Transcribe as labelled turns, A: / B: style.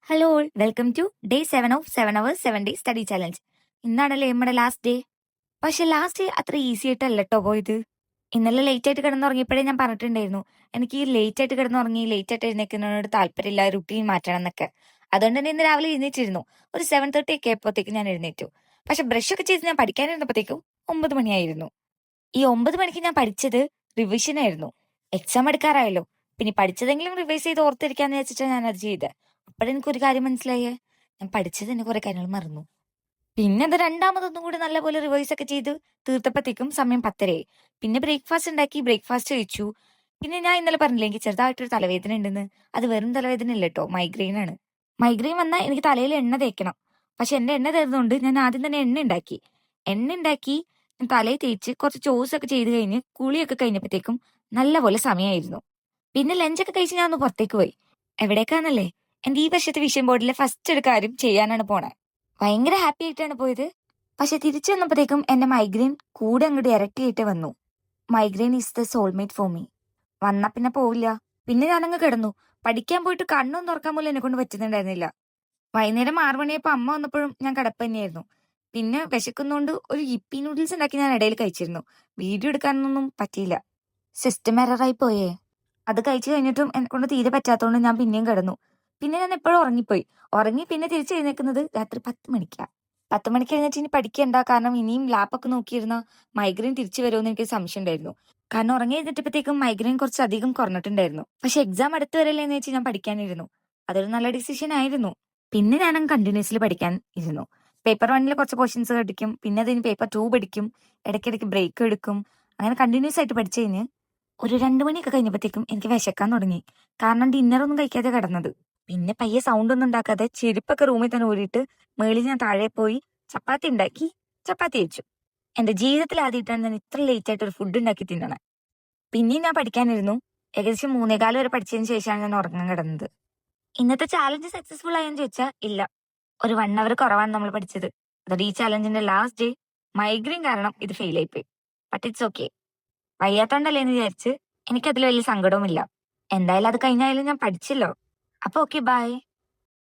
A: Hello all, welcome to day 7 of 7 hours 7 days study challenge. ഇന്നാണല്ലേ നമ്മുടെ last day. പക്ഷെ last day അത്ര easy ആയിട്ടല്ല കേട്ടോ പോയത്. ഇന്നലെ ലേറ്റ് ആയിട്ട് കിടന്നുറങ്ങിയപ്പോഴേ ഞാൻ പറഞ്ഞിട്ടുണ്ടായിരുന്നു, എനിക്ക് ഈ ലേറ്റ് ആയിട്ട് കിടന്നുറങ്ങി ലേറ്റ് ആയിട്ട് എഴുന്നേൽക്കുന്നതിനോട് താല്പര്യമില്ല, റുട്ടീൻ മാറ്റണം എന്നൊക്കെ. അതുകൊണ്ട് തന്നെ ഇന്ന് രാവിലെ എഴുന്നേറ്റിരുന്നു. ഒരു 7:30 ഒക്കെ ആയപ്പോഴത്തേക്ക് ഞാൻ എഴുന്നേറ്റു. പക്ഷെ ബ്രഷ് ഒക്കെ ചെയ്ത് ഞാൻ പഠിക്കാനിരുന്നപ്പോഴത്തേക്കും 9 മണിയായിരുന്നു. ഈ 9 മണിക്ക് ഞാൻ പഠിച്ചത് റിവിഷൻ ആയിരുന്നു. എക്സാം എടുക്കാറായല്ലോ, പിന്നെ പഠിച്ചതെങ്കിലും റിവൈസ് ചെയ്ത് ഓർത്തിരിക്കാന്ന് വെച്ചിട്ടാണ് ഞാൻ അത് ചെയ്തത്. അപ്പോഴെനിക്കൊരു കാര്യം മനസ്സിലായേ, ഞാൻ പഠിച്ചത് തന്നെ കുറെ കാര്യങ്ങൾ മറന്നു. പിന്നെ അത് രണ്ടാമതൊന്നും കൂടി നല്ലപോലെ റിവൈസ് ഒക്കെ ചെയ്ത് തീർത്തപ്പോഴത്തേക്കും സമയം 10:30 പിന്നെ ബ്രേക്ക്ഫാസ്റ്റ് ഉണ്ടാക്കി, ബ്രേക്ക്ഫാസ്റ്റ് കഴിച്ചു. പിന്നെ ഞാൻ ഇന്നലെ പറഞ്ഞില്ലേ എനിക്ക് ചെറുതായിട്ടൊരു തലവേദന ഉണ്ടെന്ന്. അത് വെറും തലവേദന ഇല്ല കേട്ടോ, മൈഗ്രെയിൻ ആണ്. മൈഗ്രെയിൻ വന്നാൽ എനിക്ക് തലയിൽ എണ്ണ തേക്കണം. പക്ഷെ എന്റെ എണ്ണ തരുന്നതുകൊണ്ട് ഞാൻ ആദ്യം തന്നെ എണ്ണ ഉണ്ടാക്കി ഞാൻ തലയിൽ തേച്ച് കുറച്ച് ചോസൊക്കെ ചെയ്ത് കഴിഞ്ഞ് കുളിയൊക്കെ കഴിഞ്ഞപ്പോഴത്തേക്കും നല്ലപോലെ സമയമായിരുന്നു. പിന്നെ ലഞ്ചൊക്കെ കഴിച്ച് ഞാൻ ഒന്ന് പുറത്തേക്ക് പോയി. എവിടേക്കാന്നല്ലേ, എന്റെ ഈ വർഷത്തെ വിഷൻ ബോർഡിലെ ഫസ്റ്റ് ഒരു കാര്യം ചെയ്യാനാണ് പോണെ. ഭയങ്കര ഹാപ്പി ആയിട്ടാണ് പോയത്. പക്ഷെ തിരിച്ചു വന്നപ്പോഴത്തേക്കും എന്റെ മൈഗ്രെയിൻ കൂടെ അങ്ങോട്ട് ഇരട്ടിയായിട്ട് വന്നു. Migraine is the soulmate for me. വന്നാ പിന്നെ പോവില്ല. പിന്നെ ഞാനങ്ങ് കിടന്നു. പഠിക്കാൻ പോയിട്ട് കണ്ണൊന്നും തുറക്കാൻ പോലും എന്നെ കൊണ്ട് പറ്റുന്നുണ്ടായിരുന്നില്ല. വൈകുന്നേരം 6 മണിയപ്പോ അമ്മ വന്നപ്പോഴും ഞാൻ കിടപ്പ് തന്നെയായിരുന്നു. പിന്നെ വിശക്കുന്നോണ്ട് ഒരു യിപ്പി നൂഡിൽസ് ഉണ്ടാക്കി ഞാൻ ഇടയിൽ കഴിച്ചിരുന്നു. വീഡിയോ എടുക്കാനൊന്നും പറ്റിയില്ല. സിസ്റ്റം എററായി പോയേ. അത് കഴിച്ചു കഴിഞ്ഞിട്ടും എന്നെ കൊണ്ട് തീരെ പറ്റാത്തതുകൊണ്ട് ഞാൻ പിന്നെയും കിടന്നു. പിന്നെ ഞാൻ എപ്പോഴും ഉറങ്ങിപ്പോയി. ഉറങ്ങി പിന്നെ തിരിച്ച് എഴുന്നേൽക്കുന്നത് രാത്രി 10 മണിക്കാ. 10 മണിക്ക് എഴുന്നേറ്റ് ഇനി പഠിക്കണ്ട, കാരണം ഇനിയും ലാപ്പൊക്കെ നോക്കിയിരുന്ന മൈഗ്രെയിൻ തിരിച്ചു വരുമെന്ന് എനിക്ക് സംശയം ഉണ്ടായിരുന്നു. കാരണം ഉറങ്ങി എഴുന്നേറ്റപ്പോഴത്തേക്കും മൈഗ്രെയിൻ കുറച്ച് അധികം കുറഞ്ഞിട്ടുണ്ടായിരുന്നു. പക്ഷെ എക്സാം അടുത്ത് വരല്ലേ എന്ന് വെച്ച് ഞാൻ പഠിക്കാനിരുന്നു. അതൊരു നല്ല ഡിസിഷൻ ആയിരുന്നു. പിന്നെ ഞാനങ്ങ് കണ്ടിന്യൂസ്ലി പഠിക്കാൻ ഇരുന്നു. പേപ്പർ 1 കുറച്ച് പോർഷൻസ് പഠിക്കും, പിന്നെ അതിന് പേപ്പർ 2 പഠിക്കും, ഇടയ്ക്കിടയ്ക്ക് ബ്രേക്ക് എടുക്കും. അങ്ങനെ കണ്ടിന്യൂസ് ആയിട്ട് പഠിച്ചു കഴിഞ്ഞ് ഒരു 2 മണിയൊക്കെ കഴിഞ്ഞപ്പോഴത്തേക്കും എനിക്ക് വിശക്കാൻ തുടങ്ങി. കാരണം ഡിന്നറൊന്നും കഴിക്കാതെ കിടന്നത്. പിന്നെ പയ്യെ സൗണ്ട് ഒന്നും ഉണ്ടാക്കാതെ ചെരുപ്പൊക്കെ റൂമിൽ തന്നെ ഊരിയിട്ട് മേളിൽ ഞാൻ താഴെ പോയി ചപ്പാത്തി ഉണ്ടാക്കി, ചപ്പാത്തി കഴിച്ചു. എന്റെ ജീവിതത്തിൽ ആദ്യമായിട്ടാണ് ഞാൻ ഇത്ര ലേറ്റ് ആയിട്ട് ഒരു ഫുഡ് ഉണ്ടാക്കി തിന്നണേ. പിന്നെയും ഞാൻ പഠിക്കാനിരുന്നു. ഏകദേശം 3:15 വരെ പഠിച്ചതിന് ശേഷമാണ് ഞാൻ ഉറങ്ങാൻ കിടന്നത്. ഇന്നത്തെ ചാലഞ്ച് സക്സസ്ഫുൾ ആയെന്ന് ചോദിച്ചാൽ ഇല്ല. ഒരു 1 അവർ കുറവാണ് നമ്മൾ പഠിച്ചത്. അതായത് ഈ ചാലഞ്ചിന്റെ ലാസ്റ്റ് ഡേ മൈഗ്രെയിൻ കാരണം ഇത് ഫെയിൽ ആയിപ്പോയി. But it's okay. വയ്യാത്തോണ്ടല്ലേ എന്ന് വിചാരിച്ച് എനിക്കതിൽ വലിയ സങ്കടവുമില്ല. എന്തായാലും അത് കഴിഞ്ഞായാലും ഞാൻ പഠിച്ചല്ലോ. അപ്പൊ ഓക്കെ, ബൈ.